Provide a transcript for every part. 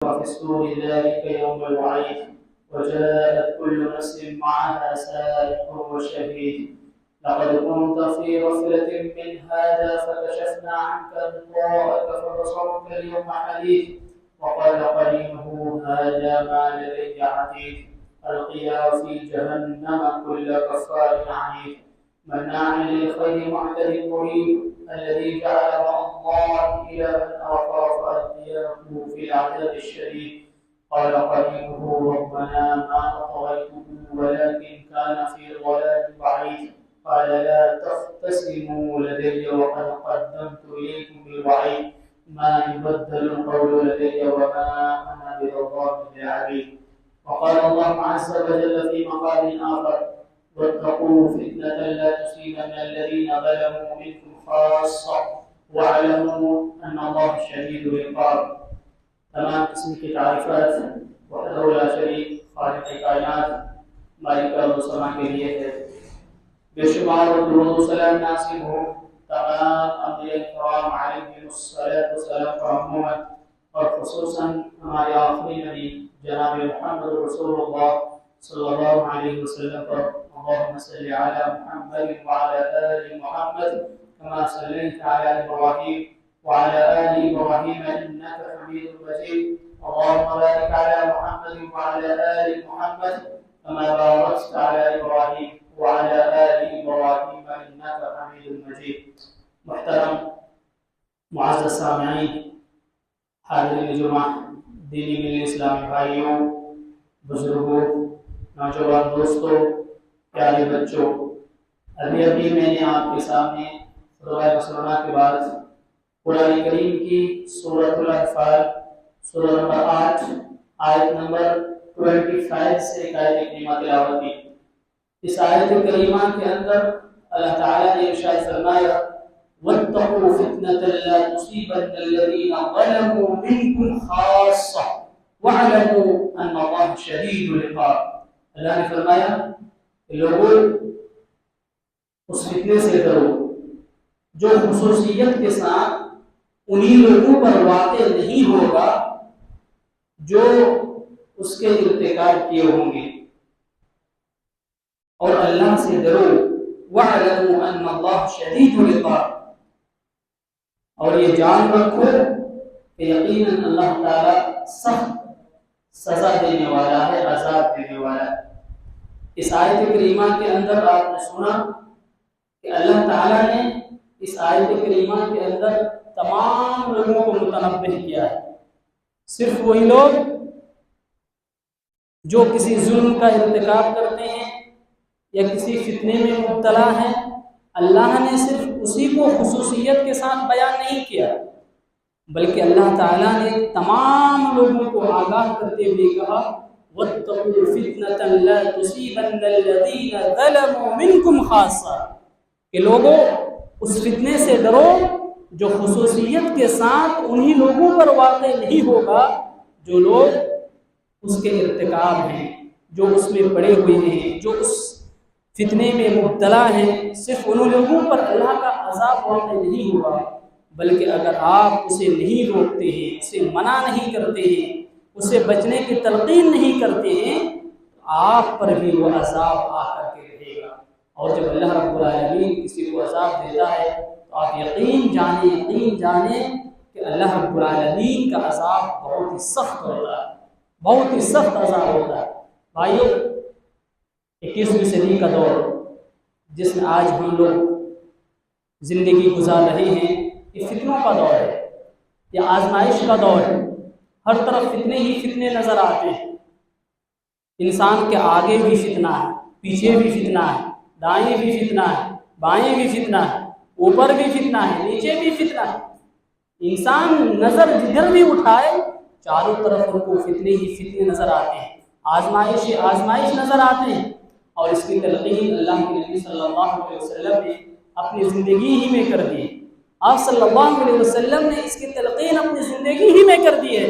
وفي السور ذلك يوم الوعيد وجاءت كل نفس معها سائق وشهيد لقد كنت في غفلة من هذا فكشفنا عنك غطاءك فبصرك اليوم حديد وقال قرينه هذا ما لدي عتيد القيا في جهنم كل كفار عنيد مناع للخير معتد مريب الذي جعل مع الله إلها آخر فألقياه في العذاب الشديد قال قرينه ربنا ما أطغيته ولكن كان في ضلال بعيد قال لا تختصموا لدي وقد قدمت إليكم بالوعيد ما يبدل القول لدي وما أنا بظلام للعبيد وقال الله عز وجل في مقام آخر واتقوا فتنة لا تصيبن الذين ظلموا منكم خاصة واعلموا أن الله شديد العقاب. تمام قسم کی تعریفات وحدہ لا شریک خالق کائنات مالک المسلمان کے لیے ہے. بے شمار درود و سلام ناصب ہو تمام انبیاء کرام علیہم الصلاۃ والسلام پر عموماً اور خصوصاً ہمارے آخری نبی جناب محمد رسول اللہ صلی اللہ علیہ وسلم پر. اللهم صل على محمد وعلى آل محمد كما صليت على إبراهيم وعلى آل إبراهيم إنك حميد مجيد. اللهم بارك على محمد وعلى آل محمد كما باركت على إبراهيم وعلى آل إبراهيم إنك حميد مجيد. محترم معزز سامعین، حاضرین جمعہ، دینی ملی اسلامی بھائیوں، بزرگوں، نوجوان دوستوں، پیارے بچوں، ابھی میں نے آپ کے سامنے سورہ مسلمہ کے بعد قرآن کریم کی سورۃ الانفال سورہ نمبر 8 آیت نمبر 25 سے ایک آیت کریمہ تلاوت کی. اس آیت کریمہ کے اندر اللہ تعالیٰ نے ارشاد فرمایا وَاتَّقُوا فِتْنَةً لَا تُصِيبَنَّ الَّذِينَ ظَلَمُوا مِنكُمْ خَاصَّةً وَاعْلَمُوا أَنَّ اللَّهَ شَدِيدُ الْعِقَابِ. اللہ نے فرمایا کہ لوگوں اس فتنے سے ڈرو جو خصوصیت کے ساتھ انہی لوگوں پر واقع نہیں ہوگا جو اس کے ارتکاب کیے ہوں گے، اور اللہ سے ڈرو وَاعْلَمُوا أَنَّ اللَّهَ شَدِيدُ الْعِقَابِ. اور یہ جان رکھو کہ یقیناً اللہ تعالیٰ سخت سزا دینے والا ہے، عذاب دینے والا ہے. اس آیت کریمہ کے اندر آپ نے سنا کہ اللہ تعالیٰ نے اس آیت کریمہ کے اندر تمام لوگوں کو متنبہ کیا ہے. صرف وہی لوگ جو کسی ظلم کا ارتکاب کرتے ہیں یا کسی فتنے میں مبتلا ہیں، اللہ نے صرف اسی کو خصوصیت کے ساتھ بیان نہیں کیا، بلکہ اللہ تعالیٰ نے تمام لوگوں کو آگاہ کرتے ہوئے کہا وَاتَّقُوا فِتْنَةً لَا تُصِيبَنَّ الَّذِينَ ظَلَمُوا مِنكُمْ خَاصَّةً، کہ لوگوں اس فتنے سے ڈرو جو خصوصیت کے ساتھ انہی لوگوں پر واقع نہیں ہوگا جو لوگ اس کے ارتکاب ہیں، جو اس میں پڑے ہوئے ہیں، جو اس فتنے میں مبتلا ہیں. صرف ان لوگوں پر اللہ کا عذاب واقع نہیں ہوگا، بلکہ اگر آپ اسے نہیں روکتے ہیں، اسے منع نہیں کرتے ہیں، اسے بچنے کی تلقین نہیں کرتے ہیں، تو آپ پر بھی وہ عذاب آ کر کے رہے گا. اور جب اللہ رب العالمین کسی کو عذاب دیتا ہے تو آپ یقین جانیں کہ اللہ رب العالمین کا عذاب بہت ہی سخت ہوتا ہے، بہت ہی سخت عذاب ہوتا ہے. بھائیو، 21ویں صدی کا دور جس میں آج ہم لوگ زندگی گزار رہے ہیں، یہ فتنوں کا دور ہے، یہ آزمائش کا دور ہے. ہر طرف فتنے ہی فتنے نظر آتے ہیں. انسان کے آگے بھی فتنہ ہے، پیچھے بھی فتنہ ہے، دائیں بھی فتنہ ہے، بائیں بھی فتنہ ہے، اوپر بھی فتنہ ہے، نیچے بھی فتنہ ہے. انسان نظر جدھر بھی اٹھائے چاروں طرف ان کو فتنے ہی فتنے نظر آتے ہیں، آزمائش نظر آتے ہیں. اور اس کی تلقین اللہ کے نبی صلی اللہ علیہ وسلم نے اپنی زندگی ہی میں کر دی. آپ صلی اللہ علیہ وسلم نے اس کی تلقین اپنی زندگی ہی میں کر دی ہے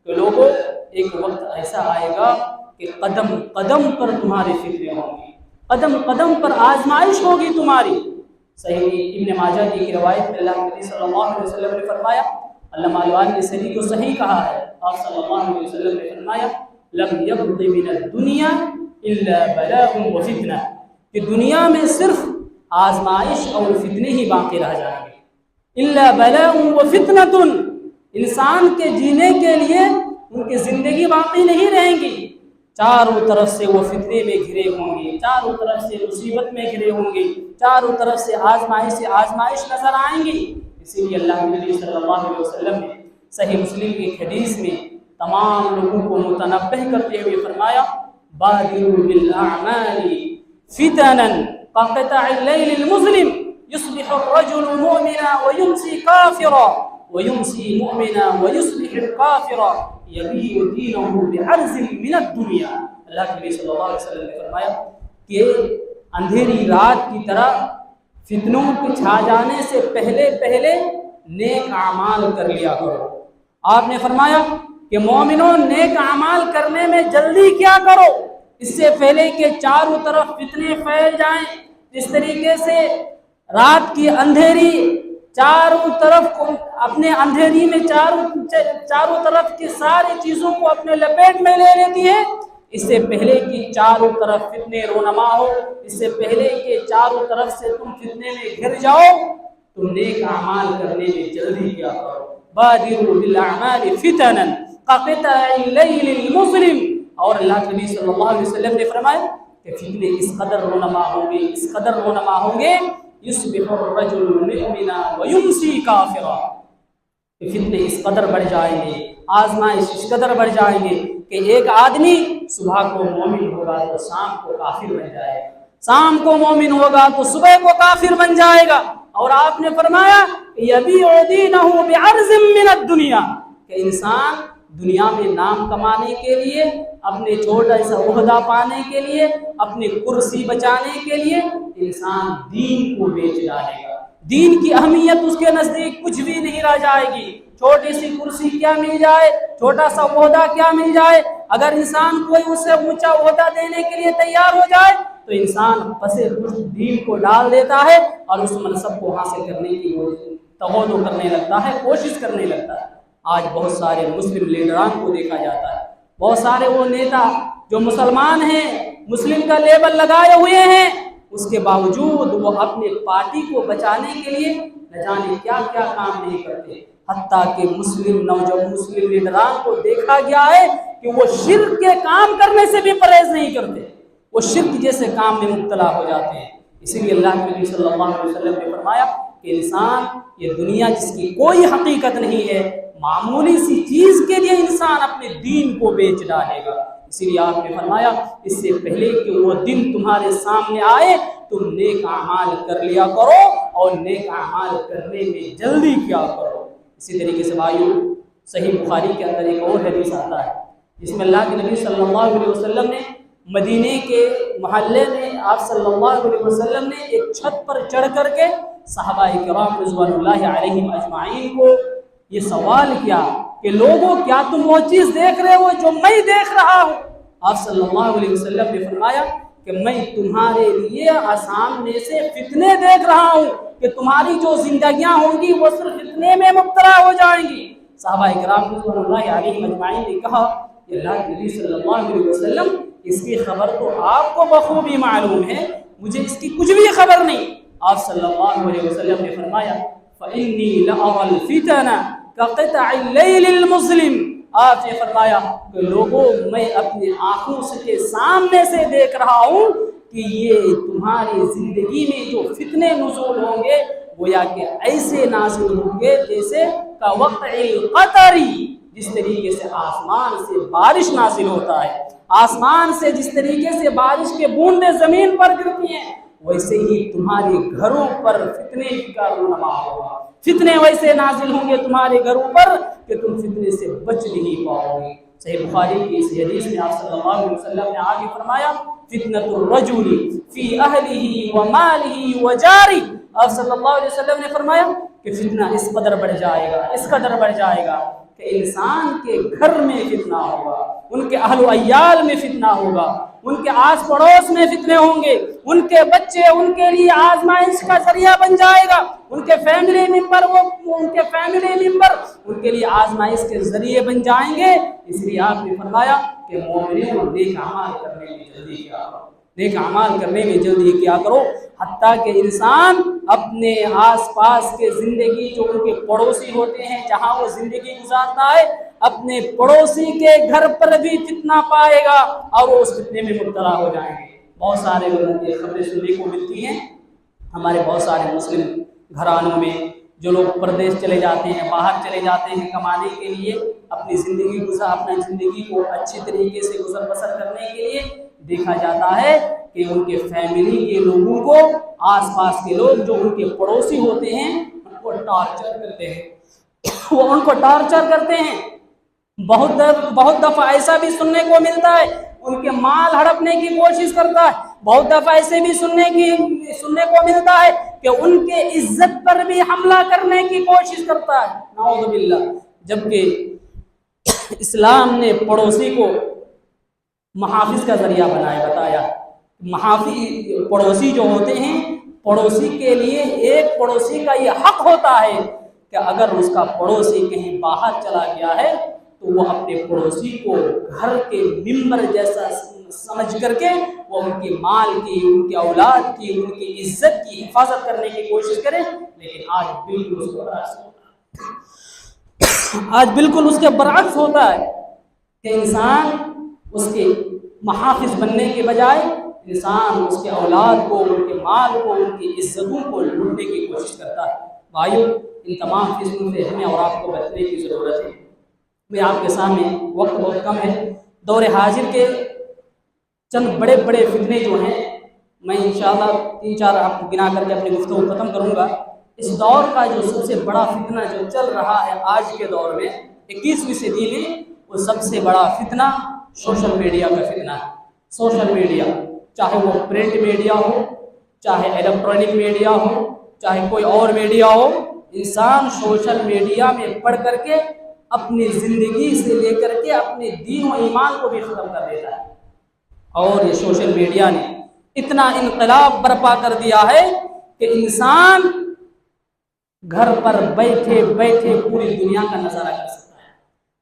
کہ لوگوں ایک وقت ایسا آئے گا کہ قدم قدم پر تمہارے فتنے ہوں گی، قدم قدم پر آزمائش ہوگی تمہاری. صحیح ابن ماجہ کی روایت میں اللہ کے نبی صلی اللہ علیہ وسلم نے فرمایا علامہ البانی نے صحیح کو صحیح کہا ہے. آپ صلی اللہ علیہ وسلم نے فرمایا لم يبق من الدنیا الا بلاء وفتنہ، کہ دنیا میں صرف آزمائش اور فتنے ہی باقی رہ جائیں گے. الا بلاء وفتنۃ، انسان کے جینے کے لیے ان کی زندگی باقی نہیں رہیں گی، چاروں طرف سے وہ فتنے میں گھرے ہوں گے، چاروں طرف سے مصیبت میں گھرے ہوں گے، چاروں طرف سے آزمائش نظر آئیں گی. اسی لیے اللہ کے نبی صلی اللہ علیہ وسلم نے صحیح مسلم کی ایک حدیث میں تمام لوگوں کو متنبہ کرتے ہوئے فرمایا بادروا بالاعمال فتنا كقطع الليل المظلم يصبح الرجل مؤمنا ويمسي كافرا ويمسي مؤمنا ويصبح الكافر يبيع دينه بعرض من الدنيا. اللہ کے نبی صلی اللہ علیہ وسلم نے فرمایا کہ اندھیری رات کی طرح فتنوں کے چھا جانے سے پہلے نیک اعمال کر لیا کرو. آپ نے فرمایا کہ مومنوں نیک اعمال کرنے میں جلدی کیا کرو اس سے پہلے کہ چاروں طرف فتنے پھیل جائیں. جس طریقے سے رات کی اندھیری چاروں طرف اپنے اندھیری میں چاروں طرف کی ساری چیزوں کو اپنے لپیٹ میں لے لیتی ہے، اس سے پہلے کہ چاروں طرف فتنے رونما ہو، اس سے پہلے کہ چاروں طرف سے تم فتنے میں گھر جاؤ، تم نیک اعمال کرنے میں جلدی کیا کرو. بادروا بالاعمال فتنا كقطع الليل المظلم. اور اللہ کے نبی صلی اللہ علیہ وسلم نے فرمایا کہ فتنے اس قدر رونما ہوں گے یصبح الرجل مؤمنا ويمسي كافرا، کہ فتنے اس قدر بڑھ جائیں گے، آزمائش اس قدر بڑھ جائیں گے کہ ایک آدمی صبح کو مومن ہوگا تو شام کو کافر بن جائے گا، شام کو مومن ہوگا تو صبح کو کافر بن جائے گا. اور آپ نے فرمایا یبیع دینہ بعرض من الدنیا، کہ انسان دنیا میں نام کمانے کے لیے، اپنے چھوٹا سا عہدہ پانے کے لیے، اپنی کرسی بچانے کے لیے انسان دین کو بیچ ڈالے گا. دین کی اہمیت اس کے نزدیک کچھ بھی نہیں رہ جائے گی. چھوٹی سی کرسی کیا مل جائے، چھوٹا سا عہدہ کیا مل جائے، اگر انسان کوئی اسے اونچا عہدہ دینے کے لیے تیار ہو جائے تو انسان پسے دین کو ڈال دیتا ہے اور اس منصب کو حاصل کرنے کی تغوط کرنے لگتا ہے، کوشش کرنے لگتا ہے. آج بہت سارے مسلم لیڈران کو دیکھا جاتا ہے، بہت سارے وہ نیتا جو مسلمان ہیں، مسلم کا لیبل لگائے ہوئے ہیں، اس کے باوجود وہ اپنے پارٹی کو بچانے کے لیے نہ جانے کیا کیا کام نہیں کرتے. حتیٰ کہ مسلم لیڈران کو دیکھا گیا ہے کہ وہ شرک کے کام کرنے سے بھی پرہیز نہیں کرتے، وہ شرک جیسے کام میں مبتلا ہو جاتے ہیں. اسی لیے اللہ کے نبی صلی اللہ علیہ وسلم نے فرمایا کہ انسان، یہ دنیا جس کی کوئی حقیقت نہیں ہے، معمولی سی چیز کے لیے انسان اپنے دین کو بیچ ڈالے گا. اسی لیے آپ نے فرمایا اس سے پہلے کہ وہ دن تمہارے سامنے آئے تم نیک اعمال کر لیا کرو اور نیک اعمال کرنے میں جلدی کیا کرو. اسی طریقے سے بھائیو، صحیح بخاری کے اندر ایک اور حدیث آتا ہے جس میں اللہ کے نبی صلی اللہ علیہ وسلم نے مدینے کے محلے میں آپ صلی اللہ علیہ وسلم نے ایک چھت پر چڑھ کر کے صحابہ کرام رضوان اللہ علیہم اجمعین کو یہ سوال کیا کہ لوگوں کیا تم وہ چیز دیکھ رہے ہو جو میں دیکھ رہا ہوں؟ آپ صلی اللہ علیہ وسلم نے فرمایا کہ میں تمہارے لیے سامنے سے فتنے دیکھ رہا ہوں کہ تمہاری جو زندگیاں ہوں گی وہ صرف فتنے میں مبتلا ہو جائیں گی. صحابہ کرام رضوان اللہ علیہم اجمعین نے کہا کہ اللہ کے نبی صلی اللہ علیہ وسلم اس کی خبر تو آپ کو بخوبی معلوم ہے، مجھے اس کی کچھ بھی خبر نہیں. آپ صلی اللہ علیہ وسلم نے فرمایا فَإِنِّي لَأَرَى الْفِتَنَ كَقِطَعِ اللَّيْلِ الْمُظْلِمِ. آپ نے فرمایا کہ لوگوں میں اپنی آنکھوں کے سامنے سے دیکھ رہا ہوں کہ یہ تمہاری زندگی میں جو فتنے نزول ہوں گے گویا کہ ایسے نازل ہوں گے جیسے كَوَقْعِ الْقَطَرِ، جس طریقے سے آسمان سے بارش نازل ہوتا ہے، آسمان سے جس طریقے سے بارش کے بوندیں زمین پر گرتی ہیں ویسے ہی تمہارے گھروں پر فتنے کا رونما ہوگا. فتنے ویسے نازل ہوں گے تمہارے گھروں پر کہ تم فتنے سے بچ نہیں پاؤ گے. صحیح بخاری کی اس حدیث میں آپ صلی اللہ علیہ وسلم نے آگے فرمایا فتنۃ الرجل فی اہلہ ومالہ وجارہ. آپ صلی اللہ علیہ وسلم نے فرمایا کہ فتنہ اس قدر بڑھ جائے گا کہ انسان کے گھر میں فتنہ ہوگا، ان کے اہل و عیال میں فتنہ ہوگا، ان کے آس پڑوس میں فتنے ہوں گے، ان کے بچے ان کے لیے آزمائش کا ذریعہ بن جائے گا، ان کے فیملی ممبر ان کے لیے آزمائش کے ذریعے بن جائیں گے۔ اس لیے آپ نے فرمایا کہ مومنوں نیک اعمال کرنے میں جلدی کیا کرو، نیک اعمال کرنے میں جلدی کیا کرو، حتیٰ کہ انسان اپنے آس پاس کے زندگی جو ان کے پڑوسی ہوتے ہیں جہاں وہ زندگی گزارتا ہے، اپنے پڑوسی کے گھر پر بھی فتنہ پائے گا اور وہ اس فتنے میں مبتلا ہو جائیں گے۔ بہت سارے لوگوں کی خبریں سننے کو ملتی ہیں، ہمارے بہت سارے مسلم گھرانوں میں جو لوگ پردیس چلے جاتے ہیں، باہر چلے جاتے ہیں کمانے کے لیے، اپنی زندگی کو اچھے طریقے سے گزر بسر کرنے کے لیے، دیکھا جاتا ہے کہ ان کے فیملی کے لوگوں کو، آس پاس کے لوگ جو ان کے پڑوسی ہوتے ہیں، ان کو ٹارچر کرتے ہیں، وہ ان کو ٹارچر کرتے ہیں۔ بہت دفعہ ایسا بھی سننے کو ملتا ہے، ان کے مال ہڑپنے کی کوشش کرتا ہے۔ بہت دفعہ ایسے بھی سننے کو ملتا ہے کہ ان کے عزت پر بھی حملہ کرنے کی کوشش کرتا ہے، نعوذ باللہ۔ جبکہ اسلام نے پڑوسی کو محافظ کا ذریعہ بتایا۔ پڑوسی جو ہوتے ہیں، پڑوسی کے لیے ایک پڑوسی کا یہ حق ہوتا ہے کہ اگر اس کا پڑوسی کہیں باہر چلا گیا ہے تو وہ اپنے پڑوسی کو گھر کے ممبر جیسا سمجھ کر کے وہ ان کے مال کی، ان کے اولاد کی، ان کی عزت کی حفاظت کرنے کی کوشش کرے۔ لیکن آج بالکل اس کے برعکس ہوتا ہے کہ انسان اس کے محافظ بننے کے بجائے انسان اس کے اولاد کو، ان کے مال کو، ان کی عزتوں کو لوٹنے کی کوشش کرتا ہے۔ بھائیو، ان تمام چیزوں سے ہمیں اور آپ کو بچنے کی ضرورت ہے۔ میں آپ کے سامنے، وقت بہت کم ہے، دور حاضر کے چند بڑے بڑے فتنے جو ہیں، میں انشاءاللہ 3-4 آپ کو گنا کر کے اپنی گفتگو ختم کروں گا۔ اس دور کا جو سب سے بڑا فتنہ جو چل رہا ہے آج کے دور میں 21ویں صدی میں، وہ سب سے بڑا فتنہ سوشل میڈیا کا فتنہ ہے۔ سوشل میڈیا، چاہے وہ پرنٹ میڈیا ہو، چاہے الیکٹرانک میڈیا ہو، چاہے کوئی اور میڈیا ہو، انسان سوشل میڈیا میں پڑھ کر کے اپنی زندگی سے لے کر کے اپنے دین و ایمان کو بھی ختم کر دیتا ہے۔ اور یہ سوشل میڈیا نے اتنا انقلاب برپا کر دیا ہے کہ انسان گھر پر بیٹھے بیٹھے پوری دنیا کا نظارہ کر سکتا ہے،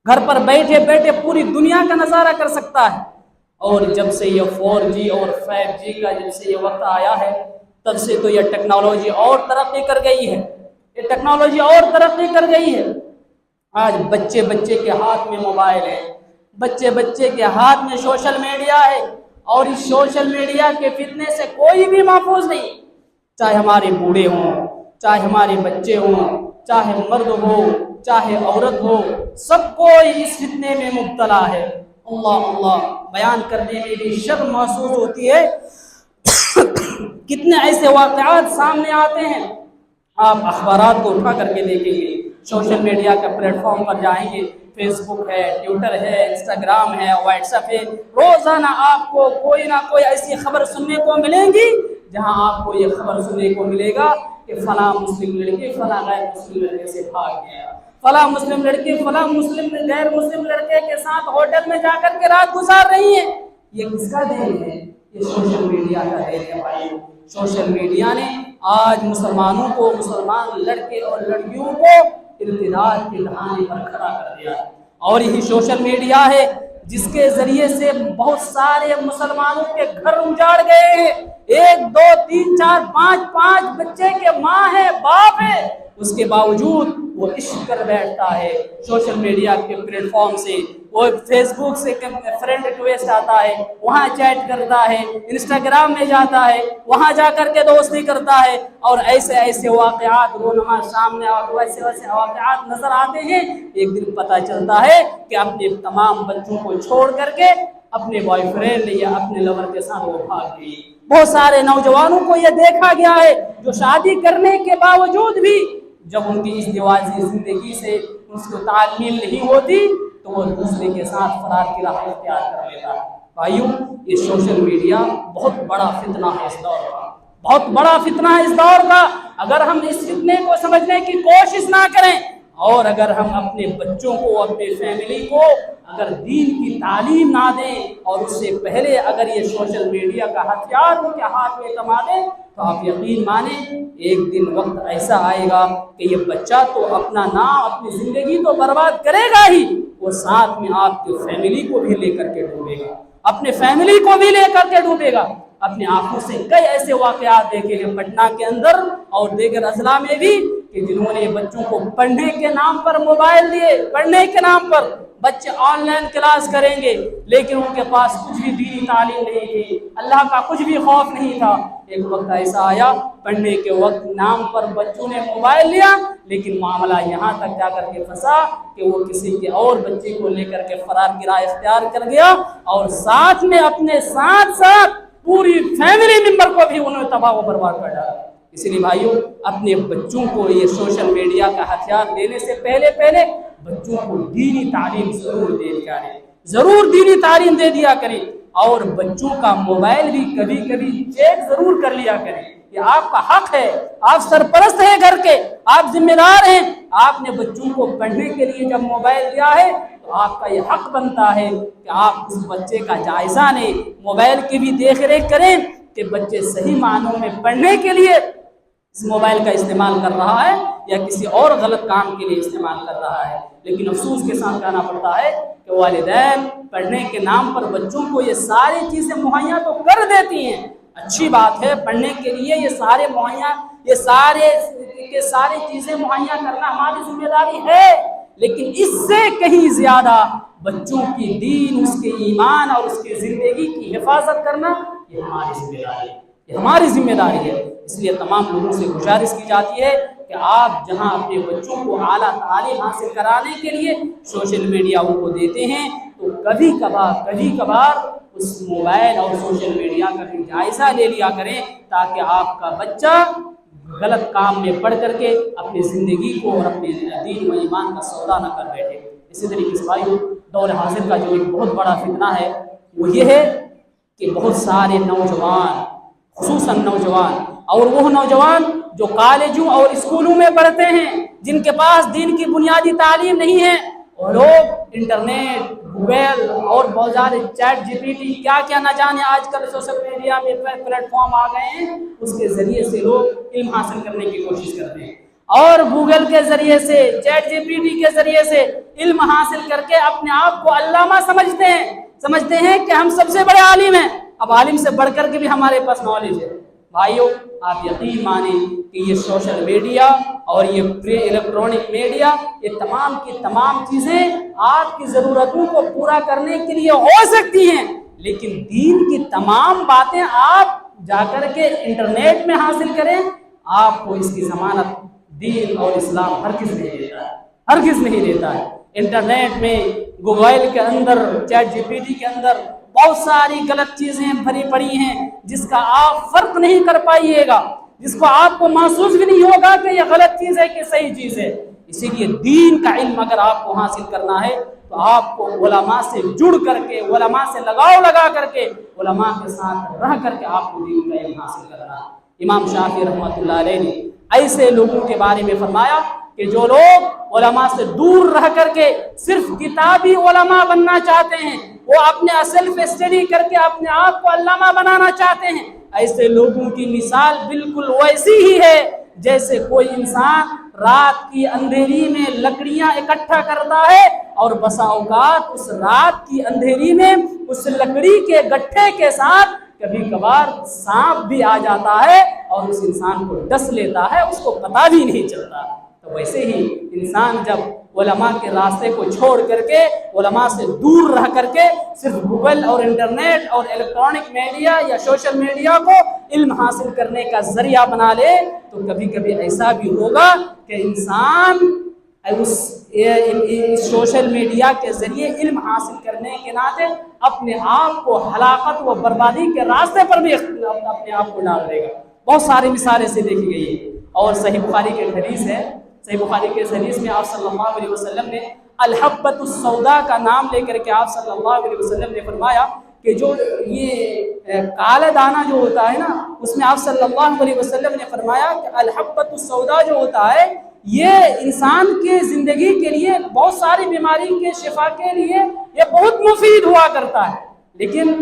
گھر پر بیٹھے بیٹھے پوری دنیا کا نظارہ کر سکتا ہے۔ اور جب سے یہ 4G اور 5G کا جب سے یہ وقت آیا ہے، تب سے تو یہ ٹیکنالوجی اور ترقی کر گئی ہے، یہ ٹیکنالوجی اور ترقی کر گئی ہے۔ آج بچے کے ہاتھ میں موبائل ہے، بچے کے ہاتھ میں سوشل میڈیا ہے، اور اس سوشل میڈیا کے فتنے سے کوئی بھی محفوظ نہیں، چاہے ہمارے بوڑھے ہوں، چاہے ہمارے بچے ہوں، چاہے مرد ہو، چاہے عورت ہو، سب کوئی اس فتنے میں مبتلا ہے۔ اللہ بیان کرنے میں بھی شرم محسوس ہوتی ہے۔ کتنے ایسے واقعات سامنے آتے ہیں، آپ اخبارات کو اٹھا کر کے دیکھیں گے، سوشل میڈیا کا پلیٹ فارم پر جائیں گے، فیس بک ہے، ٹویٹر ہے، انسٹاگرام ہے، واٹس ایپ ہے، روزانہ آپ کو کوئی نہ کوئی ایسی خبر سننے کو ملیں گی جہاں آپ کو یہ خبر سننے کو ملے گا کہ فلاں مسلم لڑکی فلاں غیر مسلم لڑکے سے بھاگ گیا، فلاں مسلم لڑکی فلاں غیر مسلم لڑکے کے ساتھ ہوٹل میں جا کر کے رات گزار رہی ہے۔ یہ کس کا دین ہے؟ یہ سوشل میڈیا کا دین ہے بھائی۔ سوشل میڈیا نے آج مسلمانوں کو، مسلمان لڑکے اور لڑکیوں کو ارتداد کے دہانے پر کھڑا کر دیا ہے۔ اور یہی سوشل میڈیا ہے جس کے ذریعے سے بہت سارے مسلمانوں کے گھر اجاڑ گئے ہیں۔ 1 2 3 4 5 بچے کے ماں ہے، باپ ہے، اس کے باوجود وہ عشق کر بیٹھتا ہے سوشل میڈیا کے پلیٹ فارم سے۔ وہ فیس بک سے فرینڈ ریکویسٹ آتا ہے، وہاں چیٹ کرتا ہے، انسٹاگرام میں جاتا ہے، وہاں جا کر کے دوستی کرتا ہے، اور ایسے واقعات رونما سامنے اور ویسے واقعات نظر آتے ہیں۔ ایک دن پتہ چلتا ہے کہ اپنے تمام بچوں کو چھوڑ کر کے اپنے بوائے فرینڈ یا اپنے لور کے ساتھ وہ بھاگ گئی۔ بہت سارے نوجوانوں کو یہ دیکھا گیا ہے جو شادی کرنے کے باوجود بھی جب ان کی ازدواجی زندگی سے اس کو تعمیل نہیں ہوتی تو وہ دوسرے کے ساتھ فرار کی راہ اختیار کر لیتا ہے۔ بھائیو، یہ سوشل میڈیا بہت بڑا فتنہ ہے اس دور کا، بہت بڑا فتنہ ہے اس دور کا۔ اگر ہم اس فتنے کو سمجھنے کی کوشش نہ کریں اور اگر ہم اپنے بچوں کو اپنے فیملی کو اگر دین کی تعلیم نہ دیں اور اس سے پہلے اگر یہ سوشل میڈیا کا ہتھیار ان کے ہاتھ میں تھما دیں تو آپ یقین مانیں ایک دن وقت ایسا آئے گا کہ یہ بچہ تو اپنا نام اپنی زندگی تو برباد کرے گا ہی، وہ ساتھ میں آپ کی فیملی کو بھی لے کر کے ڈوبے گا، اپنے فیملی کو بھی لے کر کے ڈوبے گا۔ اپنے آنکھوں سے کئی ایسے واقعات دیکھے ہیں پٹنہ کے اندر اور دیگر اضلاع میں بھی کہ جنہوں نے بچوں کو پڑھنے کے نام پر موبائل دیے، پڑھنے کے نام پر بچے آن لائن کلاس کریں گے لیکن ان کے پاس کچھ بھی دینی تعلیم نہیں تھی، اللہ کا کچھ بھی خوف نہیں تھا۔ ایک وقت ایسا آیا پڑھنے کے وقت نام پر بچوں نے موبائل لیا لیکن معاملہ یہاں تک جا کر کے پھنسا کہ وہ کسی کے اور بچے کو لے کر کے فرار کی راہ اختیار کر گیا اور ساتھ میں اپنے ساتھ پوری فیملی ممبر کو بھی انہوں نے تباہ و برباد کر ڈالا۔ اس لیے بھائیوں اپنے بچوں کو یہ سوشل میڈیا کا ہتھیار دینے سے پہلے بچوں کو دینی تعلیم ضرور دے دیا کریں، ضرور دینی تعلیم دے دیا کریں اور بچوں کا موبائل بھی کبھی کبھی چیک ضرور کر لیا کریں۔ یہ آپ کا حق ہے، آپ سرپرست ہیں گھر کے، آپ ذمہ دار ہیں، آپ نے بچوں کو پڑھنے کے لیے جب موبائل دیا ہے تو آپ کا یہ حق بنتا ہے کہ آپ اس بچے کا جائزہ لیں، موبائل کی بھی دیکھ ریکھ کریں کہ بچے صحیح معنوں میں پڑھنے کے لیے اس موبائل کا استعمال کر رہا ہے یا کسی اور غلط کام کے لیے استعمال کر رہا ہے۔ لیکن افسوس کے ساتھ کہنا پڑتا ہے کہ والدین پڑھنے کے نام پر بچوں کو یہ ساری چیزیں مہیا تو کر دیتی ہیں، اچھی بات ہے، پڑھنے کے لیے یہ ساری چیزیں مہیا کرنا ہماری ذمہ داری ہے، لیکن اس سے کہیں زیادہ بچوں کی دین، اس کے ایمان اور اس کی زندگی کی حفاظت کرنا یہ ہماری ذمہ داری ہے، یہ ہماری ذمہ داری ہے۔ اس لیے تمام لوگوں سے گزارش کی جاتی ہے کہ آپ جہاں اپنے بچوں کو اعلیٰ تعلیم حاصل کرانے کے لیے سوشل میڈیا ان کو دیتے ہیں تو کبھی کبھار اس موبائل اور سوشل میڈیا کا بھی جائزہ لے لیا کریں تاکہ آپ کا بچہ غلط کام میں پڑھ کر کے اپنی زندگی کو اور اپنے دین و ایمان کا سودا نہ کر بیٹھے۔ اسی طریقے سے بھائیو دور حاضر کا جو ایک بہت بڑا فتنہ ہے وہ یہ ہے کہ بہت سارے نوجوان، خصوصاً نوجوان اور وہ نوجوان جو کالجوں اور اسکولوں میں پڑھتے ہیں جن کے پاس دین کی بنیادی تعلیم نہیں ہے، وہ لوگ انٹرنیٹ، گوگل اور بہت سارے چیٹ جی پی ٹی کیا نہ جانے آج کل سوشل میڈیا میں پلیٹ فارم آ گئے ہیں، اس کے ذریعے سے لوگ علم حاصل کرنے کی کوشش کرتے ہیں اور گوگل کے ذریعے سے، چیٹ جی پی ٹی کے ذریعے سے علم حاصل کر کے اپنے آپ کو علامہ سمجھتے ہیں کہ ہم سب سے بڑے عالم ہیں، اب عالم سے بڑھ کر کے بھی ہمارے پاس نالج ہے۔ بھائیو آپ یقین مانیں کہ یہ سوشل میڈیا اور یہ الیکٹرانک میڈیا، یہ تمام کی تمام چیزیں آپ کی ضرورتوں کو پورا کرنے کے لیے ہو سکتی ہیں، لیکن دین کی تمام باتیں آپ جا کر کے انٹرنیٹ میں حاصل کریں، آپ کو اس کی ضمانت دین اور اسلام ہرگز نہیں دیتا ہے۔ انٹرنیٹ میں، گوگل کے اندر، چیٹ جی پی ٹی کے اندر بہت ساری غلط چیزیں بھری پڑی ہیں جس کا آپ فرق نہیں کر پائیے گا، جس کو آپ کو محسوس بھی نہیں ہوگا کہ یہ غلط چیز ہے کہ صحیح چیز ہے۔ اسی لیے دین کا علم اگر آپ کو حاصل کرنا ہے تو آپ کو علماء سے جڑ کر کے، علماء سے لگاؤ لگا کر کے، علماء کے ساتھ رہ کر کے آپ کو دین کا علم حاصل کرنا ہے۔ امام شافعی رحمۃ اللہ علیہ نے ایسے لوگوں کے بارے میں فرمایا کہ جو لوگ علماء سے دور رہ کر کے صرف کتابی علماء بننا چاہتے ہیں، وہ اپنے سیلف اسٹڈی کر کے اپنے آپ کو علامہ بنانا چاہتے ہیں، ایسے لوگوں کی مثال بالکل ویسی ہی ہے جیسے کوئی انسان رات کی اندھیری میں لکڑیاں اکٹھا کرتا ہے اور بسا اوقات اس رات کی اندھیری میں اس لکڑی کے گٹھے کے ساتھ کبھی کبھار سانپ بھی آ جاتا ہے اور اس انسان کو ڈس لیتا ہے، اس کو پتہ بھی نہیں چلتا۔ تو ویسے ہی انسان جب علماء کے راستے کو چھوڑ کر کے، علماء سے دور رہ کر کے صرف گوگل اور انٹرنیٹ اور الیکٹرانک میڈیا یا سوشل میڈیا کو علم حاصل کرنے کا ذریعہ بنا لے تو کبھی کبھی ایسا بھی ہوگا کہ انسان اس سوشل میڈیا کے ذریعے علم حاصل کرنے کے ناطے اپنے آپ کو ہلاکت و بربادی کے راستے پر بھی اپنے آپ کو ڈال دے گا۔ بہت ساری مثالیں سے دیکھی گئی ہے اور صحیح بخاری کے حدیث ہے، صحیح بخاری کے حدیث میں آپ صلی اللہ علیہ وسلم نے الحبۃ السوداء کا نام لے کر کے آپ صلی اللہ علیہ وسلم نے فرمایا کہ جو یہ کالا دانہ جو ہوتا ہے نا، اس میں آپ صلی اللہ علیہ وسلم نے فرمایا کہ الحبۃ السوداء جو ہوتا ہے یہ انسان کے زندگی کے لیے بہت ساری بیماری کے شفا کے لیے یہ بہت مفید ہوا کرتا ہے، لیکن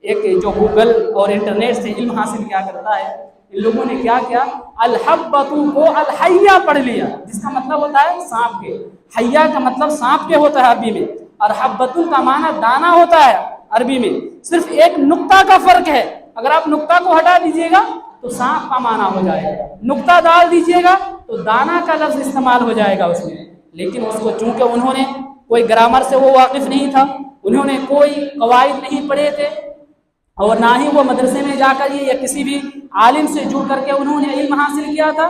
ایک جو گوگل اور انٹرنیٹ سے علم حاصل کیا کرتا ہے، ان لوگوں نے کیا کیا، الحبۃ کو الحیہ پڑھ لیا، جس کا مطلب ہوتا ہے سانپ کے، حیہ کا مطلب سانپ کے ہوتا ہے عربی میں، اور حبۃ کا معنی دانا ہوتا ہے عربی میں، صرف ایک نقطہ کا فرق ہے، اگر آپ نقطہ کو ہٹا دیجیے گا تو سانپ کا معنی ہو جائے گا، نقطہ ڈال دیجیے گا تو دانا کا لفظ استعمال ہو جائے گا اس میں، لیکن اس کو چونکہ انہوں نے کوئی گرامر سے وہ واقف نہیں تھا، انہوں نے کوئی قواعد نہیں پڑھے تھے، اور نہ ہی وہ مدرسے میں جا کر یا کسی بھی عالم سے جڑ کر کے انہوں نے علم حاصل کیا تھا،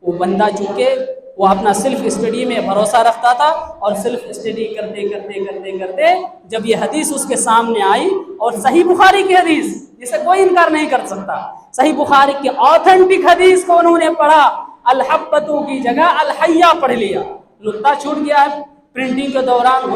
وہ بندہ چونکہ وہ اپنا سیلف اسٹڈی میں بھروسہ رکھتا تھا، اور سیلف اسٹڈی کرتے کرتے کرتے کرتے جب یہ حدیث اس کے سامنے آئی، اور صحیح بخاری کی حدیث جسے کوئی انکار نہیں کر سکتا، صحیح بخاری کی آتھینٹک حدیث کو انہوں نے پڑھا، الحبۃ کی جگہ الحیہ پڑھ لیا، نقطہ چھوٹ گیا ہے، پرنٹنگ کے دوران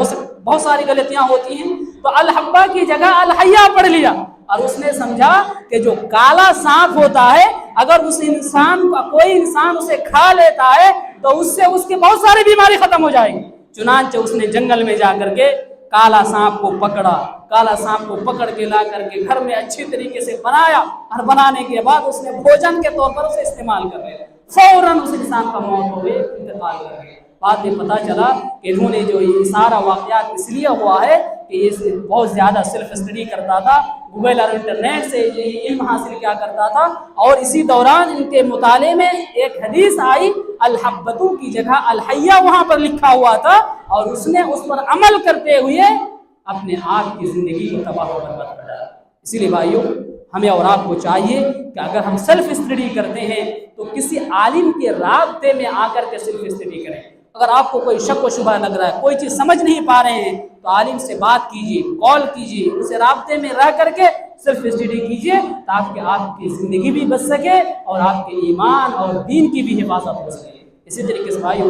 بہت ساری غلطیاں ہوتی ہیں، تو الحبہ کی جگہ الحیہ پڑھ لیا، اور اس نے سمجھا کہ جو کالا سانپ ہوتا ہے اگر اس انسان کا کوئی انسان اسے کھا لیتا ہے تو اس سے اس کی بہت ساری بیماری ختم ہو جائے گی، چنانچہ اس نے جنگل میں جا کر کے کالا سانپ کو پکڑا، کالا سانپ کو پکڑ کے لا کر کے گھر میں اچھی طریقے سے بنایا، اور بنانے کے بعد اس نے بھوجن کے طور پر اسے استعمال کر لیا، فوراً اس انسان کا موت ہو گئی، انتقال کر گیا۔ بعد میں پتہ چلا کہ انہوں نے جو یہ سارا واقعات اس لیے ہوا ہے کہ یہ بہت زیادہ سیلف اسٹڈی کرتا تھا، گوگل اور انٹرنیٹ سے یہ علم حاصل کیا کرتا تھا، اور اسی دوران ان کے مطالعے میں ایک حدیث آئی، الحبۃ کی جگہ الحیہ وہاں پر لکھا ہوا تھا، اور اس نے اس پر عمل کرتے ہوئے اپنے آپ کی زندگی کو تباہ و برباد کر ڈالا۔ اسی لیے بھائیوں، ہمیں اور آپ کو چاہیے کہ اگر ہم سیلف اسٹڈی کرتے ہیں تو کسی عالم کے رابطے میں آ کر کے سیلف اسٹڈی کریں۔ اگر آپ کو کوئی شک و شبہ لگ رہا ہے، کوئی چیز سمجھ نہیں پا رہے ہیں، تو عالم سے بات کیجیے، کال کیجیے، اسے رابطے میں رہ کر کے سیلف اسٹڈی کیجیے، تاکہ آپ کی زندگی بھی بچ سکے اور آپ کے ایمان اور دین کی بھی حفاظت ہو سکے۔ اسی طریقے سے بھائیوں،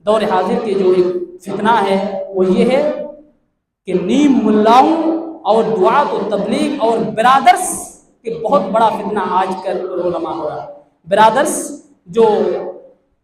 دور حاضر کے جو ایک فتنہ ہے وہ یہ ہے کہ نیم ملاؤں اور دعات و تبلیغ اور برادرس کے بہت بڑا فتنہ آج کل علماء ہو رہا ہے۔ برادرس جو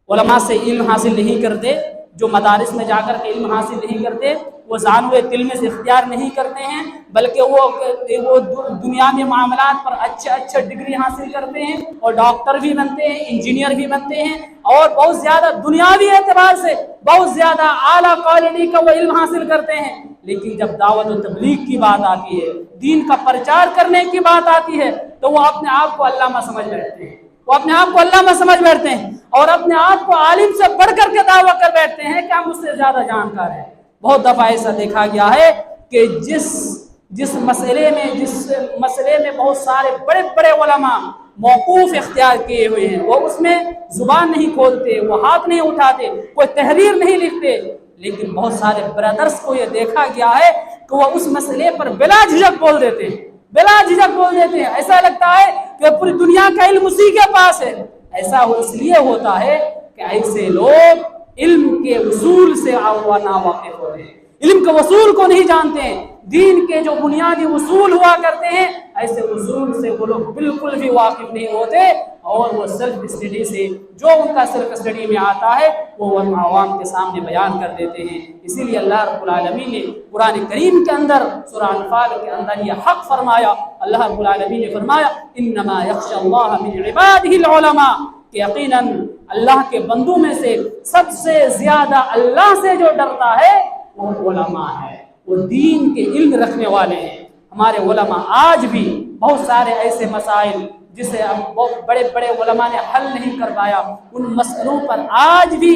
علماء سے علم حاصل نہیں کرتے، جو مدارس میں جا کر کے علم حاصل نہیں کرتے، وہ ذانوِ تلمذ اختیار نہیں کرتے ہیں، بلکہ وہ دنیا میں معاملات پر اچھے ڈگری حاصل کرتے ہیں، اور ڈاکٹر بھی بنتے ہیں، انجینئر بھی بنتے ہیں، اور بہت زیادہ دنیاوی اعتبار سے بہت زیادہ اعلیٰ کوالٹی کا وہ علم حاصل کرتے ہیں، لیکن جب دعوت و تبلیغ کی بات آتی ہے، دین کا پرچار کرنے کی بات آتی ہے، تو وہ اپنے آپ کو علامہ سمجھ بیٹھتے ہیں، وہ اپنے آپ کو علامہ سمجھ بیٹھتے ہیں، اور اپنے آپ کو عالم سے بڑھ کر کے دعویٰ کر بیٹھتے ہیں کہ ہم اس سے زیادہ جانکار ہیں۔ بہت دفعہ ایسا دیکھا گیا ہے کہ جس مسئلے میں بہت سارے بڑے بڑے علماء موقوف اختیار کیے ہوئے ہیں، وہ اس میں زبان نہیں کھولتے، وہ ہاتھ نہیں اٹھاتے، کوئی تحریر نہیں لکھتے، لیکن بہت سارے برادرز کو یہ دیکھا گیا ہے کہ وہ اس مسئلے پر بلا جھجک بول دیتے ہیں، بلا جھجک بول دیتے ہیں، ایسا لگتا ہے کہ پوری دنیا کا علم اسی کے پاس ہے۔ ایسا اس لیے ہوتا ہے کہ ایسے لوگ علم کے اصول سے ناواقف ہوتے ہیں، علم کے اصول کو نہیں جانتے ہیں، دین کے جو بنیادی اصول ہوا کرتے ہیں، ایسے اصول سے وہ لوگ بالکل بھی واقف نہیں ہوتے، اور وہ سیلف اسٹڈی سے جو ان کا سیلف اسٹڈی میں آتا ہے وہ عوام کے سامنے بیان کر دیتے ہیں۔ اسی لیے اللہ رب العالمین نے قرآن کریم کے اندر سورہ انفال کے اندر یہ حق فرمایا، اللہ رب العالمین نے فرمایا انما یخشی اللہ من عبادہ العلماء، کہ یقیناً اللہ کے بندوں میں سے سب سے زیادہ اللہ سے جو ڈرتا ہے وہ علماء ہے، وہ دین کے علم رکھنے والے ہیں۔ ہمارے علماء آج بھی بہت سارے ایسے مسائل جسے اب بہت بڑے بڑے علماء نے حل نہیں کر پایا، ان مسئلوں پر آج بھی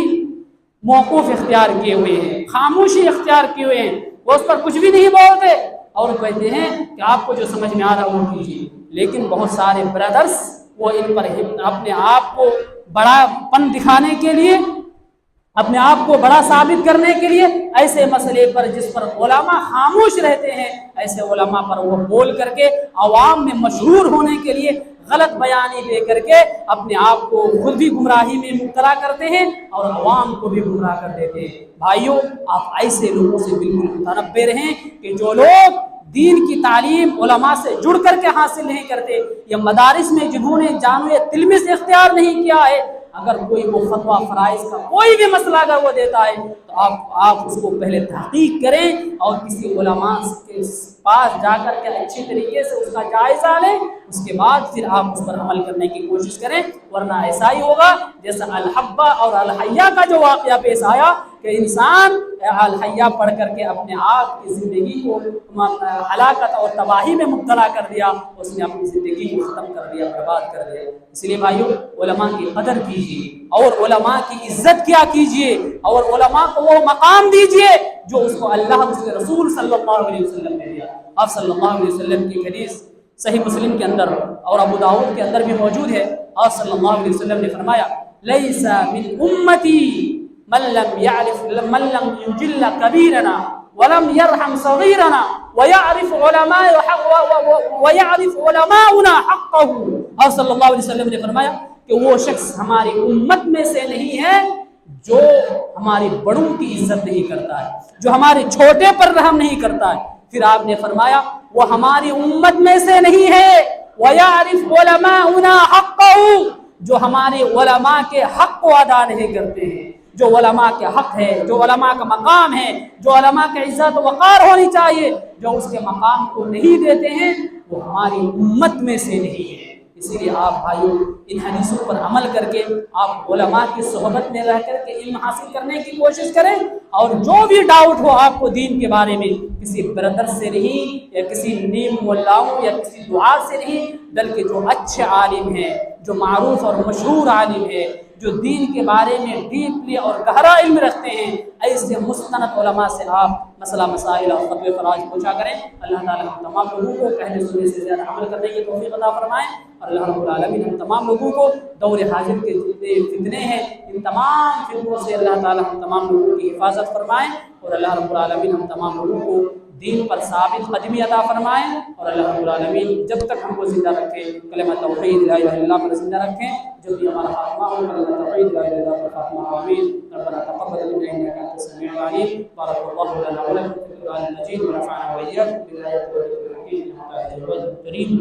موقوف اختیار کیے ہوئے ہیں، خاموشی اختیار کیے ہوئے ہیں، وہ اس پر کچھ بھی نہیں بولتے، اور کہتے ہیں کہ آپ کو جو سمجھ میں آ رہا وہ کیجیے۔ لیکن بہت سارے برادرز وہ ان پر اپنے آپ کو بڑا پن دکھانے کے لیے، اپنے آپ کو بڑا ثابت کرنے کے لیے ایسے مسئلے پر جس پر علماء خاموش رہتے ہیں، ایسے علماء پر وہ بول کر کے عوام میں مشہور ہونے کے لیے غلط بیانی دے کر کے اپنے آپ کو خود بھی گمراہی میں مبتلا کرتے ہیں اور عوام کو بھی گمراہ کر دیتے ہیں۔ بھائیوں، آپ ایسے لوگوں سے بالکل متنبہ رہیں کہ جو لوگ دین کی تعلیم علماء سے جڑ کر کے حاصل نہیں کرتے، یا مدارس میں جنہوں نے جانوے تلمذ اختیار نہیں کیا ہے، اگر کوئی وہ فتویٰ فرائض کا کوئی بھی مسئلہ اگر وہ دیتا ہے تو آپ اس کو پہلے تحقیق کریں اور کسی علماء کے پاس جا کر کے اچھی طریقے سے اس کا جائزہ لیں، اس کے بعد پھر آپ اس پر عمل کرنے کی کوشش کریں، ورنہ ایسا ہی ہوگا جیسا الحبہ اور الحیہ کا جو واقعہ پیش آیا کہ انسان الحیہ پڑھ کر کے اپنے آپ کی زندگی کو ہلاکت اور تباہی میں مبتلا کر دیا، اس نے اپنی زندگی کو ختم کر دیا، برباد کر دیا۔ اس لیے بھائیو علماء کی قدر کیجیے اور علماء کی عزت کیا کیجیے اور علماء کو وہ مقام دیجیے جو اس کو اللہ اس کے رسول صلی اللہ علیہ وسلم نے دیا۔ آپ صلی اللہ علیہ وسلم کی حدیث صحیح مسلم کے اندر اور ابو داؤد کے اندر بھی موجود ہے، آپ صلی اللہ علیہ وسلم نے فرمایا لیس من امتی من لم یجل کبیرنا ولم يرحم صغيرنا ويعرف علماؤنا حقه۔ اور صلی اللہ علیہ وسلم نے فرمایا کہ وہ شخص ہماری امت میں سے نہیں ہے جو ہماری بڑوں کی عزت نہیں کرتا ہے، جو ہمارے چھوٹے پر رحم نہیں کرتا ہے۔ پھر آپ نے فرمایا وہ ہماری امت میں سے نہیں ہے وَيَعْرِفْ عُلَمَاؤُنَا حَقَّهُ، جو ہمارے علماء کے حق کو ادا نہیں کرتے ہیں، جو علماء کے حق ہے، جو علماء کا مقام ہے، جو علماء کے عزت و وقار ہونی چاہیے، جو اس کے مقام کو نہیں دیتے ہیں وہ ہماری امت میں سے نہیں ہے۔ اسی لیے آپ بھائیوں ان حدیثوں پر عمل کر کے آپ علماء کی صحبت میں رہ کر کے علم حاصل کرنے کی کوشش کریں، اور جو بھی ڈاؤٹ ہو آپ کو دین کے بارے میں کسی بردر سے نہیں یا کسی نیم مولاؤں یا کسی دعا سے نہیں، بلکہ جو اچھے عالم ہیں، جو معروف اور مشہور عالم ہے، جو دین کے بارے میں ڈیپلی اور گہرا علم رکھتے ہیں، ایسے مستند علماء سے آپ مسئلہ مسائل اور فتوے فراج پوچھا کریں۔ اللہ تعالیٰ ہم تمام لوگوں کو کہنے سننے سے زیادہ عمل کرنے کی توفیق عطا فرمائیں، اور اللہ رب العالمین ہم تمام لوگوں کو دور حاضر کے جتنے فتنے ہیں ان تمام فتنوں سے اللہ تعالیٰ ہم تمام لوگوں کی حفاظت فرمائیں، اور اللہ رب العالمین ہم تمام لوگوں کو دین پر ثابت قدمی عطا فرمائیں، اور اللہ رب العالمین جب تک ہم کو زندہ رکھے کلمہ توحید لا الہ الا اللہ پر زندہ رکھیں، جب بھی ہمارا خاتمہ ہو کلمہ توحید لا الہ الا اللہ پر خاتمہ آمین۔ ربنا تقبل منا انك انت السميع العليم، بارك الله لنا ولكم في القرآن المجيد ونفعنا واياكم بالآيات والذكر الحكيم انه كريم.